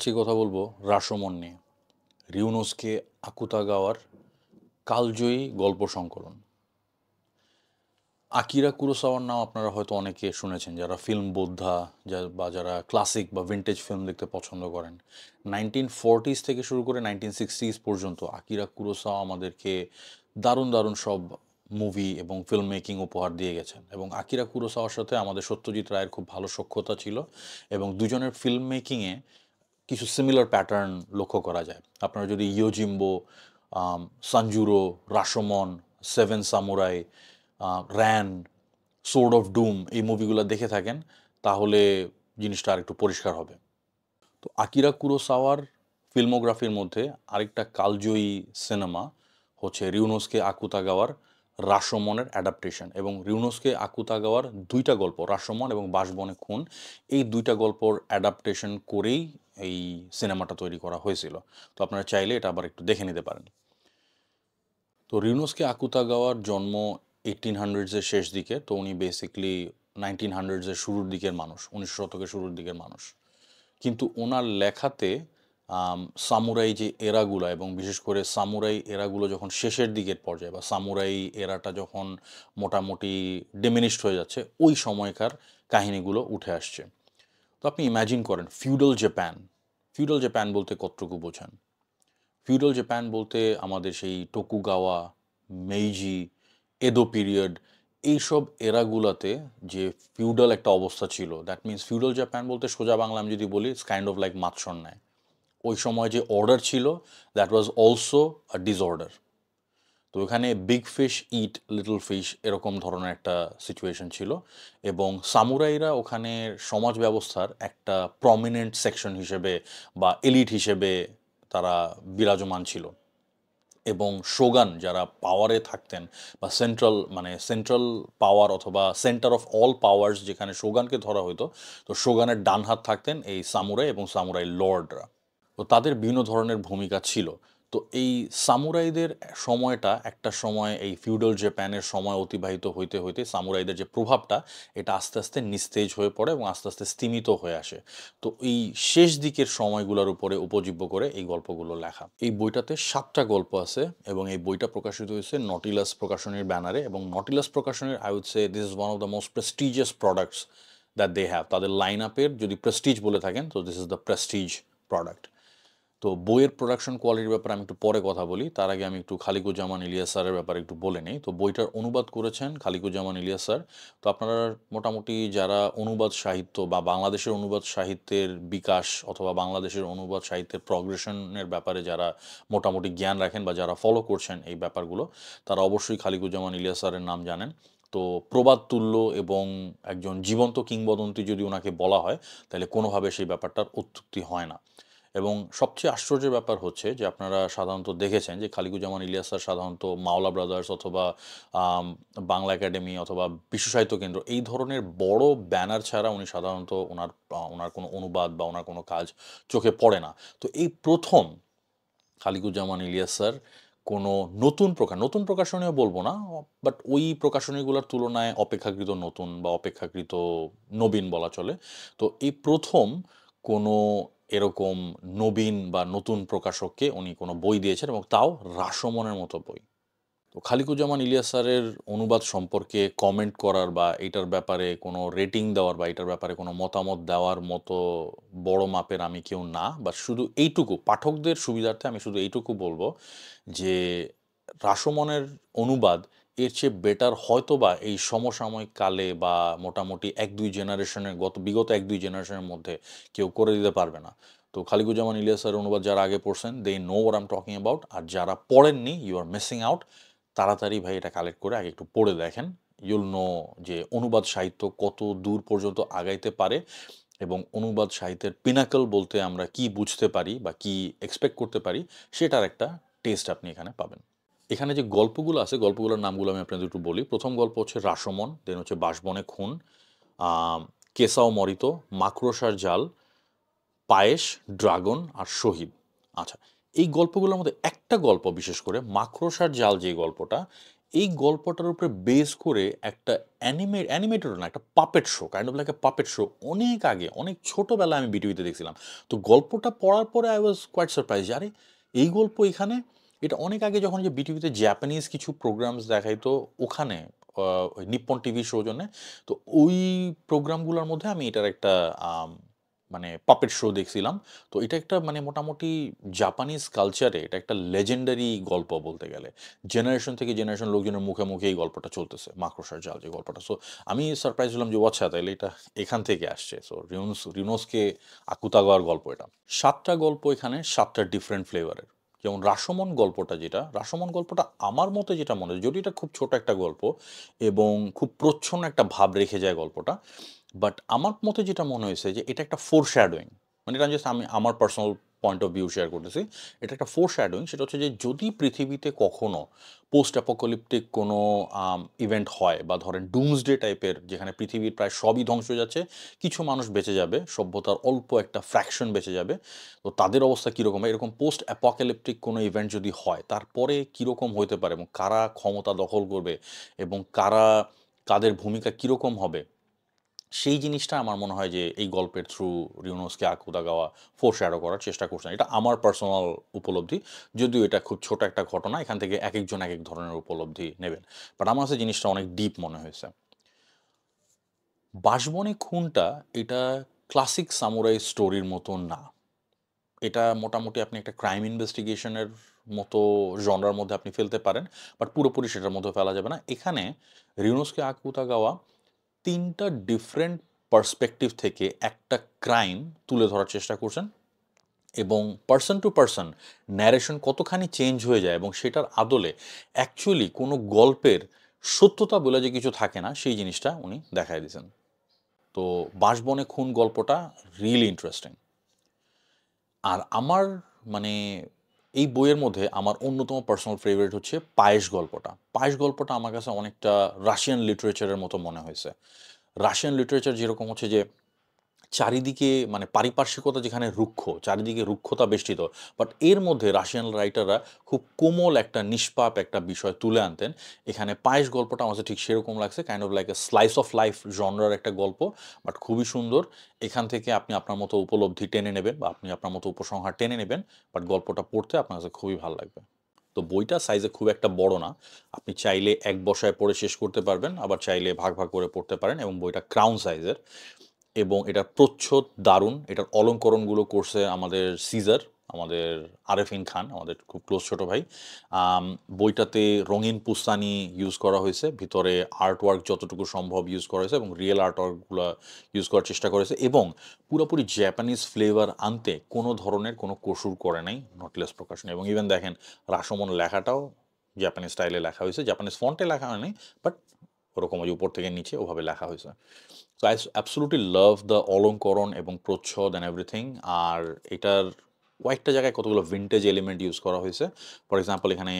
আজকে কথা বলবো রাশোমন নিয়ে। রিউনোসকে আকুতাগাওয়ার কালজয়ী গল্প সংকলন। আকিরা কুরোসাওয়ার নাম আপনারা হয়তো অনেকে শুনেছেন, যারা ফিল্ম বোদ্ধা বা যারা ক্লাসিক বা ভিন্টেজ ফিল্ম দেখতে পছন্দ করেন। 1940s থেকে শুরু করে 1960s পর্যন্ত আকিরা কুরোসাওয়া আমাদেরকে দারুণ দারুণ সব মুভি এবং ফিল্ম মেকিং উপহার দিয়ে গেছেন। এবং আকিরা কুরোসাওয়ার সাথে আমাদের সত্যজিৎ রায়ের খুব ভালো সখ্যতা ছিল, এবং দুজনের ফিল্ম মেকিংয়ে কিছু সিমিলার প্যাটার্ন লক্ষ্য করা যায়। আপনারা যদি Yojimbo, Sanjuro, Rashomon, seven samurai, Ran, sword of doom এই মুভিগুলো দেখে থাকেন, তাহলে জিনিসটা আরেকটু পরিষ্কার হবে। তো আকিরা কুরোসাওয়ার ফিল্মোগ্রাফির মধ্যে আরেকটা কালজয়ী সিনেমা হচ্ছে রিউনোসকে আকুতাগাওয়ার রাশোমনের অ্যাডাপ্টেশন। এবং রিউনোসকে আকুতাগাওয়ার দুইটা গল্প, রাশোমন এবং বাঁশবনে খুন, এই দুইটা গল্পর অ্যাডাপ্টেশন করেই এই সিনেমাটা তৈরি করা হয়েছিল। তো আপনারা চাইলে এটা আবার একটু দেখে নিতে পারেন। তো রিউনোসকে আকুতাগাওয়ার জন্ম 1800s-এর শেষ দিকে। তো উনি বেসিকলি 1900s-এর শুরুর দিকের মানুষ, 19 শতকের শুরুর দিকের মানুষ। কিন্তু ওনার লেখাতে সামুরাই যে এরাগুলো, এবং বিশেষ করে সামুরাই এরাগুলো যখন শেষের দিকের পর্যায়ে, বা সামুরাই এরাটা যখন মোটামুটি ডিমিনিশড হয়ে যাচ্ছে, ওই সময়কার কাহিনীগুলো উঠে আসছে। তো আপনি ইম্যাজিন করেন ফিউডাল জাপান। ফিউডাল জাপান বলতে কতটুকু বোঝেন? ফিউডাল জাপান বলতে আমাদের সেই টোকুগাওয়া, মেইজি, এদো পিরিয়ড, এইসব এরাগুলাতে যে ফিউডাল একটা অবস্থা ছিল, দ্যাট মিনস ফিউডাল জাপান বলতে সোজা বাংলা আমি যদি বলি, ইটস কাইন্ড অফ লাইক মাৎসন্যায়। ওই সময় যে অর্ডার ছিল, that was also a disorder. তো এখানে বিগ ফিশ ইট লিটল ফিশ এরকম ধরনের একটা সিচুয়েশন ছিল। এবং সামুরাইরা ওখানে সমাজ ব্যবস্থার একটা প্রমিনেন্ট সেকশন হিসেবে বা এলিট হিসেবে তারা বিরাজমান ছিল। এবং শোগান যারা পাওয়ারে থাকতেন, বা সেন্ট্রাল পাওয়ার অথবা সেন্টার অফ অল পাওয়ার্স যেখানে শোগানকে ধরা হতো, তো শোগানের ডান হাত থাকতেন এই সামুরাই এবং সামুরাই লর্ডরা। তো তাদের বিভিন্ন ধরনের ভূমিকা ছিল। তো এই সামুরাইদের সময়টা একটা সময় এই ফিউডাল জাপানের সময় অতিবাহিত হইতে হইতে সামুরাইদের যে প্রভাবটা, এটা আস্তে আস্তে নিস্তেজ হয়ে পড়ে এবং আস্তে আস্তে স্তিমিত হয়ে আসে। তো এই শেষ দিকের সময়গুলোর উপরে উপজীব্য করে এই গল্পগুলো লেখা। এই বইটাতে 7টা গল্প আছে, এবং এই বইটা প্রকাশিত হয়েছে নটিলাস প্রকাশনীর ব্যানারে। এবং নটিলাস প্রকাশনীর, I would say this is one of the most prestigious products that they have. তাদের লাইন আপের যদি প্রেস্টিজ বলে থাকেন, তো this is the prestige product. তো বইয়ের প্রোডাকশন কোয়ালিটির ব্যাপারে আমি একটু পরে কথা বলি, তার আগে আমি একটু খালিকুজ্জামান ইলিয়াস স্যারের ব্যাপারে একটু বলে নিই। তো বইটার অনুবাদ করেছেন খালিকুজ্জামান ইলিয়াস স্যার। তো আপনারা মোটামুটি যারা অনুবাদ সাহিত্য বা বাংলাদেশের অনুবাদ সাহিত্যের বিকাশ অথবা বাংলাদেশের অনুবাদ সাহিত্যের প্রগ্রেশনের ব্যাপারে যারা মোটামুটি জ্ঞান রাখেন বা যারা ফলো করছেন এই ব্যাপারগুলো, তারা অবশ্যই খালিকুজ্জামান ইলিয়াস স্যারের নাম জানেন। তো প্রবাদ তুল্য এবং একজন জীবন্ত কিংবদন্তি যদি ওনাকে বলা হয়, তাহলে কোনোভাবে সেই ব্যাপারটার অত্যুক্তি হয় না। এবং সবচেয়ে আশ্চর্যের ব্যাপার হচ্ছে যে আপনারা সাধারণত দেখেছেন যে খালিকুজ্জামান ইলিয়াস স্যার সাধারণত মাওলা ব্রাদার্স অথবা বাংলা একাডেমি অথবা বিশ্ব সাহিত্য কেন্দ্র এই ধরনের বড় ব্যানার ছাড়া উনি সাধারণত ওনার কোনো অনুবাদ বা ওনার কোনো কাজ চোখে পড়ে না। তো এই প্রথম খালিকুজ্জামান ইলিয়াস স্যার কোনো নতুন প্রকাশনীও বলবো না, বাট ওই প্রকাশনীগুলোর তুলনায় অপেক্ষাকৃত নতুন বা অপেক্ষাকৃত নবীন বলা চলে। তো এই প্রথম কোনো এরকম নবীন বা নতুন প্রকাশককে উনি কোনো বই দিয়েছেন, এবং তাও রাশোমনের মতো বই। তো খালিকুজ্জামান ইলিয়াস স্যারের অনুবাদ সম্পর্কে কমেন্ট করার বা এটার ব্যাপারে কোনো রেটিং দেওয়ার বা এটার ব্যাপারে কোনো মতামত দেওয়ার মতো বড় মাপের আমি কেউ না। বা শুধু এইটুকু পাঠকদের সুবিধার্থে আমি শুধু এইটুকু বলবো যে রাশোমনের অনুবাদ এর চেয়ে বেটার হয়তোবা এই সমসাময়িক কালে বা মোটামুটি বিগত 1-2 জেনারেশনের মধ্যে কেউ করে দিতে পারবে না। তো খালিকুজ্জামান ইলিয়াস স্যারের অনুবাদ যারা আগে পড়ছেন, they know what I am talking about. আর যারা পড়েননি, ইউ আর মিসিং আউট। তাড়াতাড়ি ভাই এটা কালেক্ট করে আগে একটু পড়ে দেখেন। ইউল নো যে অনুবাদ সাহিত্য কত দূর পর্যন্ত আগাইতে পারে, এবং অনুবাদ সাহিত্যের পিনাকল বলতে আমরা কি বুঝতে পারি বা কি এক্সপেক্ট করতে পারি, সেটার একটা টেস্ট আপনি এখানে পাবেন। এখানে যে গল্পগুলো আছে, গল্পগুলোর নামগুলো আমি আপনাদের একটু বলি। প্রথম গল্প হচ্ছে রাশোমন, দেন হচ্ছে বাঁশবনে খুন, কেসাও মরিতো, মাকড়সার জাল, পায়েস, ড্রাগন আর শহীদ। আচ্ছা, এই গল্পগুলোর মধ্যে একটা গল্প, বিশেষ করে মাকড়সার জাল যে গল্পটা, এই গল্পটার উপরে বেস করে একটা অ্যানিমেটেড না, একটা puppet show, kind of like a puppet show অনেক আগে, অনেক ছোটবেলায় আমি বিটিভিতে দেখছিলাম। তো গল্পটা পড়ার পরে আই ওয়াজ কোয়াইট সারপ্রাইজ, আরে এই গল্প এখানে! এটা অনেক আগে যখন যে বিটিভিতে জাপানিজ কিছু প্রোগ্রামস দেখাইতো ওখানে, ওই নিপ্পন টিভি সৌজন্যে। তো ওই প্রোগ্রামগুলোর মধ্যে আমি এটার একটা মানে পাপেট শো দেখছিলাম। তো এটা একটা মানে মোটামুটি জাপানিজ কালচারে এটা একটা লেজেন্ডারি গল্প বলতে গেলে। জেনারেশন থেকে জেনারেশন লোকজনের মুখে, মুখে এই গল্পটা চলতেছে। মাকড়সার জাল যে গল্পটা। সো আমি সারপ্রাইজ হলাম যে, ও আচ্ছা তাইলে এটা এখান থেকে আসছে। সো রিউনোসকে আকুতাগাওয়ার গল্প এটা। ৭ টা গল্প এখানে, ৭ টা ডিফারেন্ট ফ্লেভারের। যেমন রাশোমন গল্পটা যেটা, রাশোমন গল্পটা আমার মতে যেটা মনে হয়, যদিও এটা খুব ছোট একটা গল্প এবং খুব প্রচ্ছন্ন একটা ভাব রেখে যায় গল্পটা। বাট আমার মতে যেটা মনে হয়েছে যে এটা একটা ফোরশ্যাডোয়িং, মানে এটা জাস্ট আমি আমার personal point of view share করতেছি। এটা একটা ফোরশ্যাডোয়িং, সেটা হচ্ছে যে যদি পৃথিবীতে কখনো পোস্ট অ্যাপোকালিপটিক কোনো ইভেন্ট হয় বা ধরেন ডুমসডে টাইপের, যেখানে পৃথিবীর প্রায় সবই ধ্বংস হয়ে যাচ্ছে, কিছু মানুষ বেঁচে যাবে, সভ্যতার অল্প একটা ফ্র্যাকশন বেঁচে যাবে, তো তাদের অবস্থা কীরকম হয়, এরকম পোস্ট অ্যাপোকালিপটিক কোনো ইভেন্ট যদি হয়, তারপরে কীরকম হতে পারে এবং কারা ক্ষমতা দখল করবে এবং কাদের ভূমিকা কীরকম হবে, সেই জিনিসটা আমার মনে হয় যে এই গল্পের থ্রু রিউনোসকে আকুতাগাওয়া ফোরশ্যাডো করার চেষ্টা করছেন। এটা আমার পার্সোনাল উপলব্ধি। যদিও এটা খুব ছোট একটা ঘটনা, এখান থেকে একেকজন একেক ধরনের উপলব্ধি নেবেন। বাট আমার কাছে জিনিসটা অনেক ডিপ মনে হয়েছে। বাঁশবনে খুনটা এটা ক্লাসিক সামুরাই স্টোরির মতো না। এটা মোটামুটি আপনি একটা ক্রাইম ইনভেস্টিগেশনের মতো জনরার মধ্যে আপনি ফেলতে পারেন, বাট পুরোপুরি সেটার মধ্যে ফেলা যাবে না। এখানে রিউনোসকে আকুতাগাওয়া ৩ টা ডিফারেন্ট পার্সপেক্টিভ থেকে একটা ক্রাইম তুলে ধরার চেষ্টা করছেন এবং পারসন টু পারসন ন্যারেশন কতখানি চেঞ্জ হয়ে যায় এবং সেটার আদলে অ্যাকচুয়ালি কোনো গল্পের সত্যতা বলে যে কিছু থাকে না, সেই জিনিসটা উনি দেখায় দিয়েছেন। তো বাঁশবনে খুন গল্পটা রিয়েলি ইন্টারেস্টিং। আর আমার মানে এই বইয়ের মধ্যে আমার অন্যতম পার্সোনাল ফেভারিট হচ্ছে পায়েস গল্পটা। পায়েস গল্পটা আমার কাছে অনেকটা রাশিয়ান লিটারেচারের মতো মনে হয়েছে। রাশিয়ান লিটারেচার যেরকম হচ্ছে যে চারিদিকে মানে পারিপার্শ্বিকতা যেখানে রুক্ষ, চারিদিকে রুক্ষতা বেষ্টিত। বাট এর মধ্যে রাশিয়ান রাইটাররা খুব কোমল একটা নিষ্পাপ একটা বিষয় তুলে আনতেন। এখানে পায়েস গল্পটা আমার কাছে ঠিক সেরকম লাগছে। Kind of like a slice of life জনরার একটা গল্প, বাট খুবই সুন্দর। এখান থেকে আপনি আপনার মতো উপলব্ধি টেনে নেবেন বা আপনি আপনার মতো উপসংহার টেনে নেবেন। বাট গল্পটা পড়তে আপনার কাছে খুবই ভালো লাগবে। তো বইটা সাইজে খুব একটা বড় না। আপনি চাইলে এক বসায় পড়ে শেষ করতে পারবেন, আবার চাইলে ভাগ, ভাগ করে পড়তে পারেন এবং বইটা ক্রাউন সাইজের এবং এটার প্রচ্ছদ দারুণ। এটার অলঙ্করণগুলো করছে আমাদের সিজার, আমাদের আরেফিন খান, আমাদের খুব ক্লোজ ছোট ভাই। বইটাতে রঙিন পুস্তানি ইউজ করা হয়েছে। ভিতরে আর্টওয়ার্ক যতটুকু সম্ভব ইউজ করা হয়েছে এবং রিয়েল আর্টওয়ার্কগুলো ইউজ করার চেষ্টা করেছে এবং পুরোপুরি জাপানিজ ফ্লেভার আনতে কোনো ধরনের কোনো কসুর করে নাই নটলেস প্রকাশনী। এবং ইভেন দেখেন রাসমন লেখাটাও জাপানিজ স্টাইলে লেখা হয়েছে, জাপানিজ ফন্টে লেখা হয়নি, বাট ওরকম ওই উপর থেকে নিচে ওভাবে লেখা হয়েছে। So I absolutely love the অলঙ্করণ এবং প্রচ্ছদ অ্যান্ড এভরিথিং। আর এটার কয়েকটা জায়গায় কতগুলো ভিন্টেজ এলিমেন্ট ইউজ করা হয়েছে। ফর এক্সাম্পল এখানে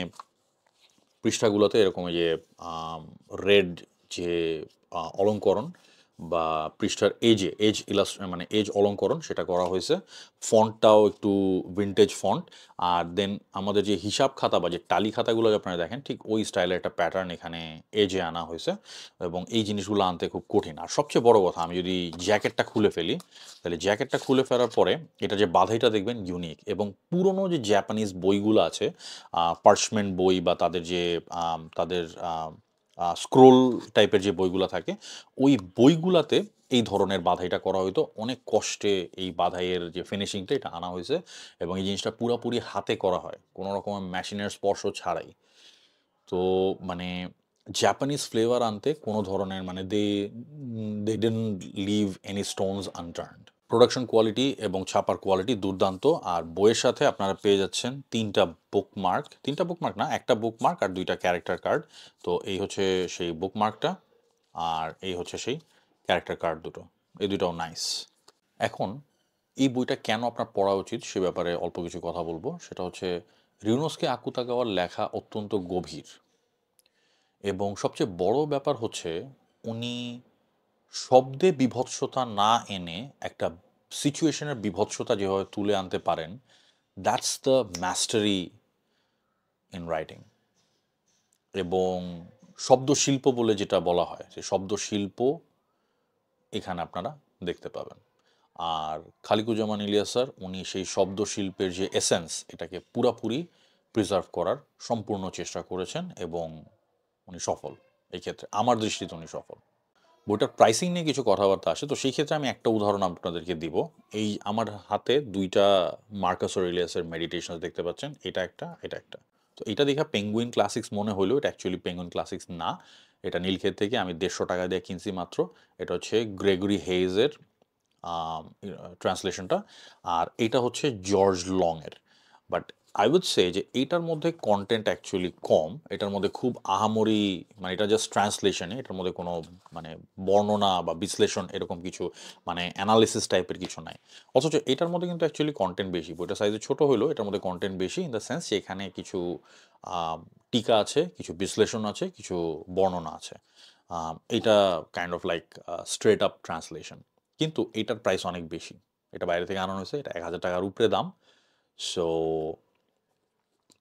পৃষ্ঠাগুলোতে এরকম ওই যে রেড যে অলঙ্করণ বা পৃষ্ঠার মানে এজ অলঙ্করণ সেটা করা হয়েছে। ফন্টটাও একটু ভিন্টেজ ফন্ট। আর দেন আমাদের যে হিসাব খাতা বা যে টালি খাতাগুলো আপনারা দেখেন, ঠিক ওই স্টাইলের একটা প্যাটার্ন এখানে এজে আনা হয়েছে এবং এই জিনিসগুলো আনতে খুব কঠিন। আর সবচেয়ে বড় কথা, আমি যদি জ্যাকেটটা খুলে ফেলি, তাহলে জ্যাকেটটা খুলে ফেলার পরে এটা যে বাঁধাইটা দেখবেন ইউনিক। এবং পুরনো যে জাপানিজ বইগুলো আছে, পার্চমেন্ট বই বা তাদের যে তাদের স্ক্রোল টাইপের যে বইগুলো থাকে, ওই বইগুলাতে এই ধরনের বাঁধাইটা করা হয়তো অনেক কষ্টে এই বাঁধাইয়ের যে ফিনিশিংটা এটা আনা হয়েছে এবং এই জিনিসটা পুরোপুরি হাতে করা হয় কোনো রকম মেশিনের স্পর্শ ছাড়াই। তো মানে জাপানিজ ফ্লেভার আনতে কোনো ধরনের মানে they didn't leave any stones unturned. Production quality এবং ছাপার কোয়ালিটি দুর্দান্ত। আর বইয়ের সাথে আপনারা পেয়ে যাচ্ছেন ৩টা বুকমার্ক, ৩টা বুকমার্ক না, একটা বুকমার্ক আর ২টা ক্যারেক্টার কার্ড। তো এই হচ্ছে সেই বুকমার্কটা আর এই হচ্ছে সেই ক্যারেক্টার কার্ড দুটো। এই দুটোও নাইস। এখন এই বইটা কেন আপনার পড়া উচিত সে ব্যাপারে অল্প কিছু কথা বলবো। সেটা হচ্ছে রিউনোসকে আকুতাগাওয়ার লেখা অত্যন্ত গভীর এবং সবচেয়ে বড় ব্যাপার হচ্ছে উনি শব্দে বীভৎসতা না এনে একটা সিচুয়েশনের বীভৎসতা যেভাবে তুলে আনতে পারেন, that's the Mashrafe in writing. এবং শব্দশিল্প বলে যেটা বলা হয়, সেই শব্দশিল্প এখানে আপনারা দেখতে পাবেন। আর খালিকুজ্জামান ইলিয়াস স্যার উনি সেই শব্দশিল্পের যে এসেন্স এটাকে পুরাপুরি প্রিজার্ভ করার সম্পূর্ণ চেষ্টা করেছেন এবং উনি সফল। এই ক্ষেত্রে আমার দৃষ্টিতে উনি সফল। বইটার প্রাইসিং নিয়ে কিছু কথাবার্তা আসে, তো সেই ক্ষেত্রে আমি একটা উদাহরণ আপনাদেরকে দিব। এই আমার হাতে ২ টা মার্কাস অরেলিয়াসের মেডিটেশনস দেখতে পাচ্ছেন। এটা একটা, এটা একটা। তো এটা দেখা পেঙ্গুইন ক্লাসিক্স মনে হলেও এটা অ্যাকচুয়ালি পেঙ্গুইন ক্লাসিক্স না। এটা নীলক্ষেত থেকে আমি ৳১৫০ দিয়ে কিনছি মাত্র। এটা হচ্ছে গ্রেগরি হেইজের ট্রান্সলেশনটা। আর এটা হচ্ছে জর্জ লং এর। বাট আই উড সে যে এইটার মধ্যে কনটেন্ট অ্যাকচুয়ালি কম। এটার মধ্যে খুব আহামরি, মানে এটা জাস্ট ট্রান্সলেশনই। এটার মধ্যে কোনো মানে বর্ণনা বা বিশ্লেষণ এরকম কিছু, মানে অ্যানালিসিস টাইপের কিছু নাই। অথচ এটার মধ্যে কিন্তু অ্যাকচুয়ালি কনটেন্ট বেশি। বইটা সাইজে ছোট হলেও এটার মধ্যে কনটেন্ট বেশি ইন দ্য সেন্স যে এখানে কিছু আ টিকা আছে, কিছু বিশ্লেষণ আছে, কিছু বর্ণনা আছে। এটা kind of like straight up translation. কিন্তু এটার প্রাইস অনেক বেশি। এটা বাইরে থেকে আনানো হয়েছে। এটা ৳১,০০০ র উপরে দাম। সো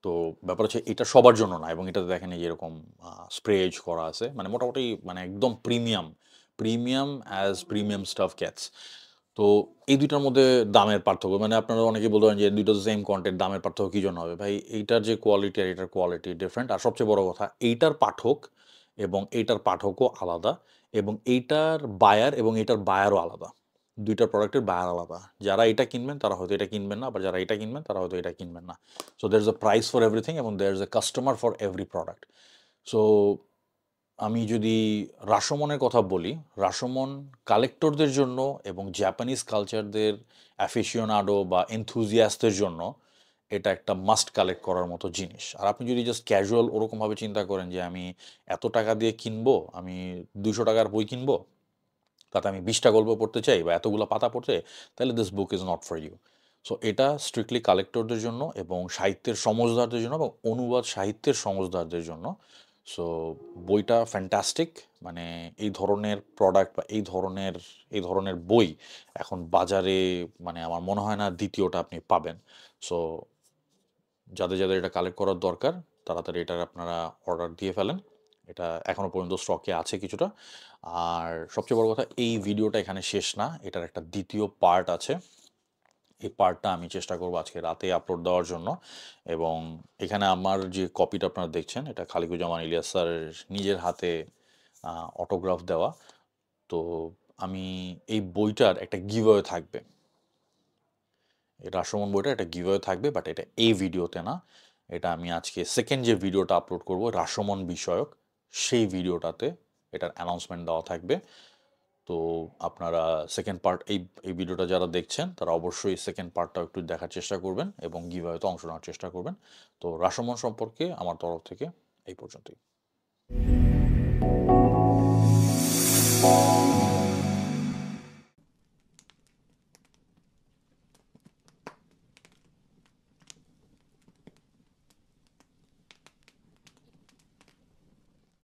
তো ব্যাপার হচ্ছে এটা সবার জন্য না, এবং এটাতে দেখেন এই যে এরকম স্প্রে এজ করা আছে। মানে মোটামুটি মানে একদম premium, premium as premium stuff gets. তো এই ২ টার মধ্যে দামের পার্থক্য, মানে আপনারা অনেকেই বলতে পারেন যে ২ টা তো সেম কনটেন্ট, দামের পার্থক্য কি জন্য হবে? ভাই এইটার যে কোয়ালিটি আর এটার কোয়ালিটি ডিফারেন্ট। আর সবচেয়ে বড় কথা, এইটার পাঠক এবং এইটার পাঠকও আলাদা, এবং এইটার বায়ার এবং এইটার বায়ারও আলাদা। ২ টা প্রোডাক্টের বায়ার আলাদা। যারা এটা কিনবেন তারা হয়তো এটা কিনবেন না, আবার যারা এটা কিনবেন তারা হয়তো এটা কিনবেন না। So there is a price for everything এবং there is a customer for every product. So আমি যদি রাশোমনের কথা বলি, রাশোমন কালেক্টরদের জন্য এবং জাপানিজ কালচারদের অ্যাফিশিওনাডো বা এনথুজিয়াস্টদের জন্য এটা একটা মাস্ট কালেক্ট করার মতো জিনিস। আর আপনি যদি জাস্ট ক্যাজুয়াল ওরকমভাবে চিন্তা করেন যে আমি এত টাকা দিয়ে কিনবো, আমি ৳২০০ র বই কিনবো, তাতে আমি ২০ টা গল্প পড়তে চাই বা এতগুলা পাতা পড়তে, তাহলে this book is not for you. So এটা স্ট্রিক্টলি কালেক্টরদের জন্য এবং সাহিত্যের সমজদারদের জন্য এবং অনুবাদ সাহিত্যের সমজদারদের জন্য। সো বইটা ফ্যান্টাস্টিক। মানে এই ধরনের প্রোডাক্ট বা এই ধরনের বই এখন বাজারে, মানে আমার মনে হয় না দ্বিতীয়টা আপনি পাবেন। সো যাদের এটা কালেক্ট করার দরকার, তাড়াতাড়ি এটার আপনারা অর্ডার দিয়ে ফেলেন। এটা এখনো পর্যন্ত স্টকে আছে কিছুটা। আর সবচেয়ে বড় কথা, এই ভিডিওটা এখানে শেষ না। এটার একটা ২য় পার্ট আছে। এই পার্টটা আমি চেষ্টা করব আজকে রাতেই আপলোড দেওয়ার জন্য, এবং এখানে আমার যে কপিটা আপনারা দেখছেন, এটা খালিকুজ্জামান ইলিয়াস স্যারের নিজের হাতে অটোগ্রাফ দেওয়া। তো আমি এই বইটার একটা গিভঅ্যাওয়ে থাকবে। এই রাশোমন বইটার একটা গিভঅ্যাওয়ে থাকবে, বাট এটা এই ভিডিওতে না। এটা আমি আজকে সেকেন্ড যে ভিডিওটা আপলোড করব রাশোমন বিষয়ক, সেই ভিডিওটাতে এটার অ্যানাউন্সমেন্ট দেওয়া থাকবে। তো আপনারা সেকেন্ড পার্ট, এই ভিডিওটা যারা দেখছেন তারা অবশ্যই সেকেন্ড পার্টটাও একটু দেখার চেষ্টা করবেন এবং গিভঅ্যাওয়েতে অংশ নেওয়ার চেষ্টা করবেন। তো রাশোমন সম্পর্কে আমার তরফ থেকে এই পর্যন্তই।